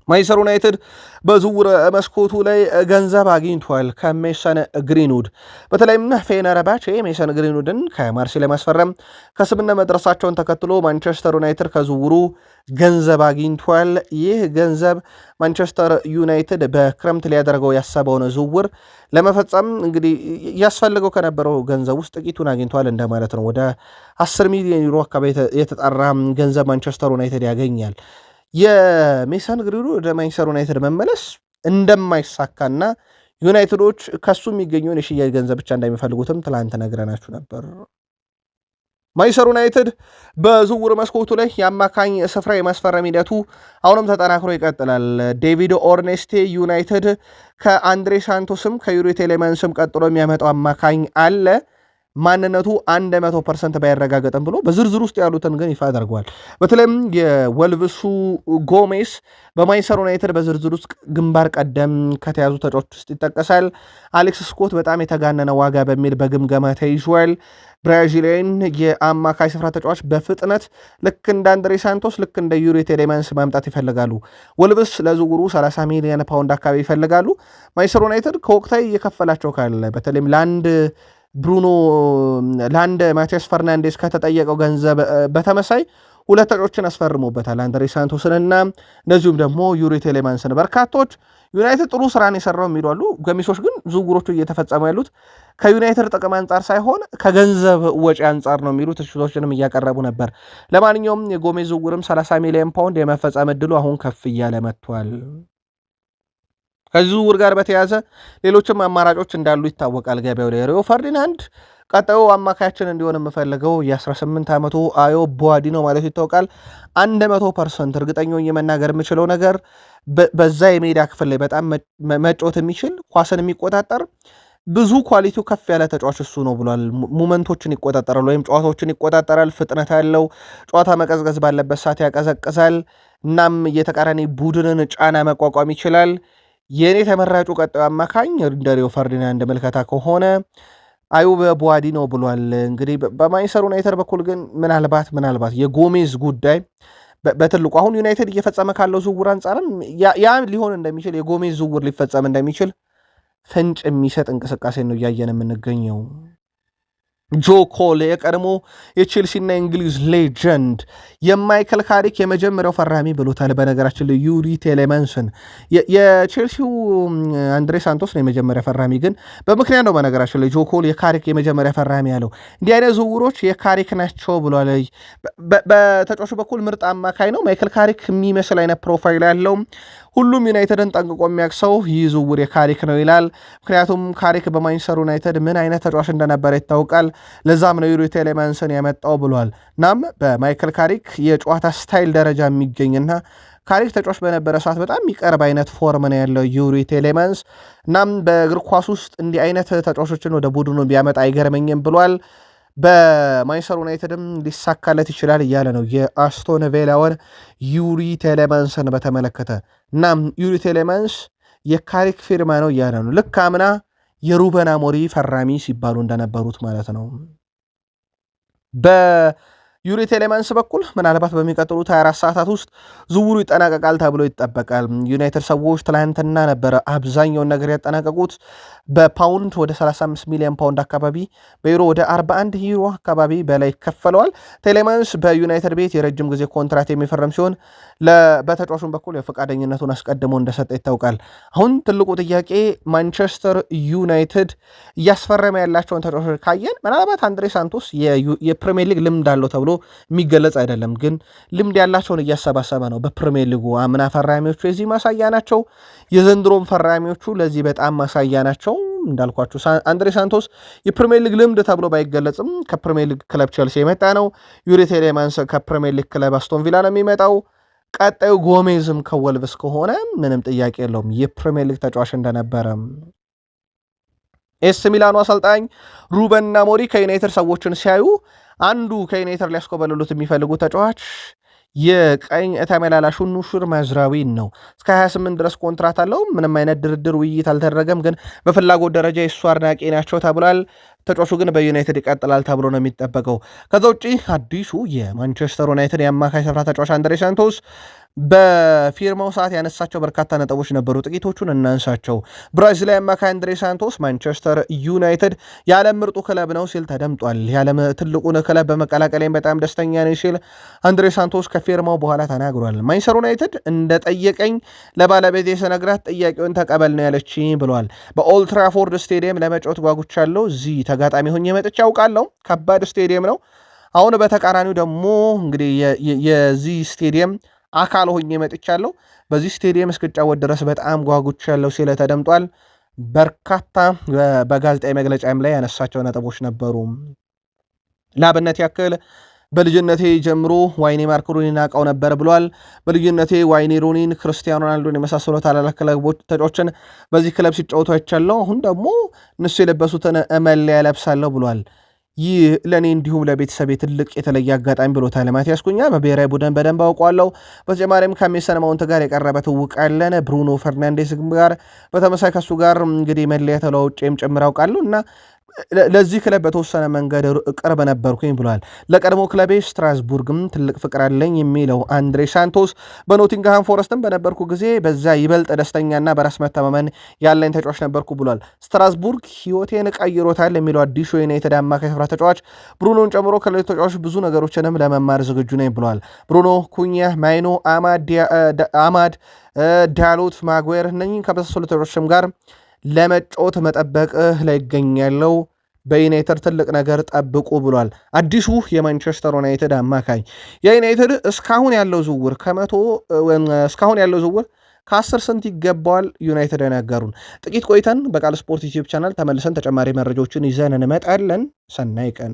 ማንቸስተር ዩናይትድ በዝውውር መስኮቱ ላይ ገንዘብ አግኝቷል ከሜሰን ግሪንውድ። በተለይም ፌነርባቼ ሜሰን ግሪንውድን ከማርሴይ ለማስፈረም ከስምምነት መድረሳቸውን ተከትሎ ማንቸስተር ዩናይትድ ከዝውውሩ ገንዘብ አግኝቷል። ይህ ገንዘብ ማንቸስተር ዩናይትድ በክረምት ሊያደርገው ያሰበውን ዝውውር ለመፈጸም እንግዲህ ያስፈልገው ከነበረው ገንዘብ ውስጥ ጥቂቱን አግኝቷል እንደማለት ነው። ወደ 10 ሚሊዮን ዩሮ አካባቢ የተጣራ ገንዘብ ማንቸስተር ዩናይትድ ያገኛል። የሜሰን ግሪንውድ ወደ ማንቸስተር ዩናይትድ መመለስ እንደማይሳካና ዩናይትዶች ከሱ የሚገኘውን የሽያጭ ገንዘብ ብቻ እንደሚፈልጉትም ትላንት ነግረናችሁ ነበር። ማንቸስተር ዩናይትድ በዝውውር መስኮቱ ላይ የአማካኝ ስፍራ የማስፈረም ሂደቱ አሁንም ተጠናክሮ ይቀጥላል። ዴቪድ ኦርኔስቴ ዩናይትድ ከአንድሬ ሳንቶስም ከዩሪ ቴሌማንስም ቀጥሎ የሚያመጣው አማካኝ አለ። ማንነቱ 100% ባይረጋገጥም ብሎ በዝርዝር ውስጥ ያሉትን ግን ይፋ አድርገዋል። በተለይም የወልቭሱ ጎሜስ በማንቸስተር ዩናይትድ በዝርዝር ውስጥ ግንባር ቀደም ከተያዙ ተጫዋቾች ውስጥ ይጠቀሳል። አሌክስ ስኮት በጣም የተጋነነ ዋጋ በሚል በግምገማ ተይዟል። ብራዚሊያን የአማካይ ስፍራ ተጫዋች በፍጥነት ልክ እንደ አንድሬ ሳንቶስ ልክ እንደ ዩሪ ቴሌማንስ ማምጣት ይፈልጋሉ። ወልቭስ ለዝውውሩ 30 ሚሊዮን ፓውንድ አካባቢ ይፈልጋሉ። ማንቸስተር ዩናይትድ ከወቅታዊ እየከፈላቸው ካለ በተለይም ለአንድ ማቲያስ ፈርናንዴስ ከተጠየቀው ገንዘብ በተመሳይ ሁለት ተጫዋቾችን አስፈርሞበታል። አንድሬ ሳንቶስንና እንደዚሁም ደግሞ ዩሪ ቴሌማንስን። በርካቶች ዩናይትድ ጥሩ ስራን የሰራው የሚሉ አሉ። ገሚሶች ግን ዝውውሮቹ እየተፈጸሙ ያሉት ከዩናይትድ ጥቅም አንጻር ሳይሆን ከገንዘብ ወጪ አንጻር ነው የሚሉ ትችቶችንም እያቀረቡ ነበር። ለማንኛውም የጎሜዝ ዝውውርም 30 ሚሊዮን ፓውንድ የመፈጸም እድሉ አሁን ከፍ እያለ መጥቷል። ከዚህ ዝውውር ጋር በተያያዘ ሌሎችም አማራጮች እንዳሉ ይታወቃል። ገበያው ላይ ሪዮ ፈርዲናንድ ቀጣዩ አማካያችን እንዲሆን የምፈልገው የ18 ዓመቱ አዮ ቦዋዲ ነው ማለት ይታወቃል። 100% እርግጠኛ የመናገር የምችለው ነገር በዛ የሜዳ ክፍል ላይ በጣም መጫወት የሚችል ኳስን የሚቆጣጠር ብዙ ኳሊቲው ከፍ ያለ ተጫዋች እሱ ነው ብሏል። ሙመንቶችን ይቆጣጠራል ወይም ጨዋታዎችን ይቆጣጠራል። ፍጥነት ያለው ጨዋታ መቀዝቀዝ ባለበት ሰዓት ያቀዘቅዛል። እናም የተቃራኒ ቡድንን ጫና መቋቋም ይችላል። የእኔ ተመራጩ ቀጣዩ አማካኝ እንደ ሪዮ ፈርዲናንድ ምልከታ ከሆነ አዩብ ቦዋዲ ነው ብሏል። እንግዲህ በማንቸስተር ዩናይትድ በኩል ግን ምናልባት የጎሜዝ ጉዳይ በትልቁ አሁን ዩናይትድ እየፈጸመ ካለው ዝውውር አንጻርም ያ ሊሆን እንደሚችል የጎሜዝ ዝውውር ሊፈጸም እንደሚችል ፍንጭ የሚሰጥ እንቅስቃሴ ነው እያየን የምንገኘው። ጆ ኮል የቀድሞ የቼልሲና የእንግሊዝ ሌጀንድ የማይክል ካሪክ የመጀመሪያው ፈራሚ ብሎታል። በነገራችን ላይ ዩሪ ቴሌማንስን የቼልሲው አንድሬ ሳንቶስ ነው የመጀመሪያ ፈራሚ፣ ግን በምክንያት ነው። በነገራችን ላይ ጆ ኮል የካሪክ የመጀመሪያ ፈራሚ ያለው እንዲህ አይነት ዝውውሮች የካሪክ ናቸው ብሏል። በተጫዋቹ በኩል ምርጥ አማካይ ነው። ማይክል ካሪክ የሚመስል አይነት ፕሮፋይል ያለው ሁሉም ዩናይትድን ጠንቅቆ የሚያቅሰው ይህ ዝውውር የካሪክ ነው ይላል። ምክንያቱም ካሪክ በማንቸስተር ዩናይትድ ምን አይነት ተጫዋች እንደነበረ ይታወቃል። ለዛም ነው ዩሪ ቴሌማንስን ያመጣው ብሏል። እናም በማይክል ካሪክ የጨዋታ ስታይል ደረጃ የሚገኝና ካሪክ ተጫዋች በነበረ ሰዓት በጣም የሚቀርብ አይነት ፎርም ነው ያለው ዩሪ ቴሌማንስ። እናም በእግር ኳስ ውስጥ እንዲህ አይነት ተጫዋቾችን ወደ ቡድኑ ቢያመጣ አይገርመኝም ብሏል። በማንቸስተር ዩናይትድም ሊሳካለት ይችላል እያለ ነው የአስቶን ቪላውን ዩሪ ቴሌማንስን በተመለከተ። እናም ዩሪ ቴሌማንስ የካሪክ ፊርማ ነው እያለ ነው። ልክ አምና የሩበን አሞሪ ፈራሚ ሲባሉ እንደነበሩት ማለት ነው። በዩሪ ቴሌማንስ በኩል ምናልባት በሚቀጥሉት 24 ሰዓታት ውስጥ ዝውውሩ ይጠናቀቃል ተብሎ ይጠበቃል። ዩናይትድ ሰዎች ትላንትና ነበረ አብዛኛውን ነገር ያጠናቀቁት። በፓውንድ ወደ 35 ሚሊዮን ፓውንድ አካባቢ፣ በዩሮ ወደ 41 ዩሮ አካባቢ በላይ ይከፈለዋል። ቴሌማንስ በዩናይትድ ቤት የረጅም ጊዜ ኮንትራት የሚፈረም ሲሆን በተጫዋቹም በኩል የፈቃደኝነቱን አስቀድሞ እንደሰጠ ይታወቃል። አሁን ትልቁ ጥያቄ ማንቸስተር ዩናይትድ እያስፈረመ ያላቸውን ተጫዋቾች ካየን ምናልባት አንድሬ ሳንቶስ የፕሪሚየር ሊግ ልምድ አለው ተብሎ የሚገለጽ አይደለም፣ ግን ልምድ ያላቸውን እያሰባሰበ ነው። በፕሪሚየር ሊጉ አምና ፈራሚዎቹ የዚህ ማሳያ ናቸው። የዘንድሮም ፈራሚዎቹ ለዚህ በጣም ማሳያ ናቸው። እንዳልኳችሁ አንድሬ ሳንቶስ የፕሪሚየር ሊግ ልምድ ተብሎ ባይገለጽም ከፕሪሚየር ሊግ ክለብ ቼልሲ የመጣ ነው። ዩሪ ቴሌማንስ ከፕሪሚየር ሊግ ክለብ አስቶን ቪላ ነው የሚመጣው። ቀጣዩ ጎሜዝም ከወልቭስ ከሆነ ምንም ጥያቄ የለውም የፕሪሚየር ሊግ ተጫዋች እንደነበረ። ኤስ ሚላኑ አሰልጣኝ ሩበን አሞሪም ከዩናይትድ ሰዎችን ሲያዩ አንዱ ከዩናይትድ ሊያስኮበልሉት የሚፈልጉ ተጫዋች የቀኝ ተመላላሹ ኑሹር ማዝራዊን ነው። እስከ 28 ድረስ ኮንትራት አለው። ምንም አይነት ድርድር ውይይት አልተደረገም፣ ግን በፍላጎት ደረጃ የእሱ አድናቂ ናቸው ተብሏል። ተጫዋቹ ግን በዩናይትድ ይቀጥላል ተብሎ ነው የሚጠበቀው። ከዛ ውጪ አዲሱ የማንቸስተር ዩናይትድ የአማካይ ስፍራ ተጫዋች አንድሬ ሳንቶስ በፊርማው ሰዓት ያነሳቸው በርካታ ነጥቦች ነበሩ። ጥቂቶቹን እናንሳቸው። ብራዚላዊ አማካይ አንድሬ ሳንቶስ ማንቸስተር ዩናይትድ የዓለም ምርጡ ክለብ ነው ሲል ተደምጧል። የዓለም ትልቁን ክለብ በመቀላቀሌም በጣም ደስተኛ ነኝ ሲል አንድሬ ሳንቶስ ከፊርማው በኋላ ተናግሯል። ማንቸስተር ዩናይትድ እንደጠየቀኝ ለባለቤቴ ስነግራት ጥያቄውን ተቀበል ነው ያለች ብሏል። በኦልትራፎርድ ስቴዲየም ለመጫወት ጓጉቻለሁ። እዚህ ተጋጣሚ ሆኜ መጥቼ ያውቃለሁ። ከባድ ስቴዲየም ነው። አሁን በተቃራኒው ደግሞ እንግዲህ የዚህ ስቴዲየም አካል ሆኜ መጥቻለሁ። በዚህ ስቴዲየም እስክጫወት ድረስ በጣም ጓጉቻለሁ ሲል ተደምጧል። በርካታ በጋዜጣዊ መግለጫም ላይ ያነሳቸው ነጥቦች ነበሩ። ለአብነት ያክል በልጅነቴ ጀምሮ ዋይኔ ማርክ ሩኒን አውቀው ነበር ብሏል። በልጅነቴ ዋይኔ ሩኒን፣ ክርስቲያኖ ሮናልዶን የመሳሰሉ ታላላቅ ክለቦች ተጫዋቾችን በዚህ ክለብ ሲጫወቱ አይቻለሁ። አሁን ደግሞ እነሱ የለበሱትን መለያ ለብሳለሁ ብሏል። ይህ ለእኔ እንዲሁም ለቤተሰቤ ትልቅ የተለየ አጋጣሚ ብሎታል ማቲያስ ኩኛ። በብሔራዊ ቡድን በደንብ አውቀዋለሁ። በተጨማሪም ከሜሰን ማውንት ጋር የቀረበ ትውውቅ አለን። ብሩኖ ፈርናንዴስ ጋር በተመሳይ ከሱ ጋር እንግዲህ መለያ ተለዋውጬም ጭምር አውቃለሁ እና ለዚህ ክለብ በተወሰነ መንገድ ቅርብ ነበርኩኝ ብሏል። ለቀድሞ ክለቤ ስትራስቡርግም ትልቅ ፍቅር አለኝ የሚለው አንድሬ ሳንቶስ በኖቲንግሃም ፎረስትም በነበርኩ ጊዜ በዛ ይበልጥ ደስተኛና በራስ መተማመን ያለኝ ተጫዋች ነበርኩ ብሏል። ስትራስቡርግ ሕይወቴን ቀይሮታል የሚለው አዲሱ የዩናይትድ አማካይ ስፍራ ተጫዋች ብሩኖን ጨምሮ ከሌሎች ተጫዋቾች ብዙ ነገሮችንም ለመማር ዝግጁ ነኝ ብሏል። ብሩኖ፣ ኩኛ፣ ማይኖ፣ አማድ ዳሎት፣ ማጉዌር እነኚህን ከመሳሰሉ ተጫዋቾችም ጋር ለመጫወት መጠበቅ ላይ ይገኛለው። በዩናይትድ ትልቅ ነገር ጠብቁ ብሏል። አዲሱ የማንቸስተር ዩናይትድ አማካኝ የዩናይትድ እስካሁን ያለው ዝውውር ከ10 ስንት ይገባዋል? ዩናይትድ ያናገሩን። ጥቂት ቆይተን በቃል ስፖርት ዩቲዩብ ቻናል ተመልሰን ተጨማሪ መረጃዎችን ይዘን እንመጣለን። ሰናይ ቀን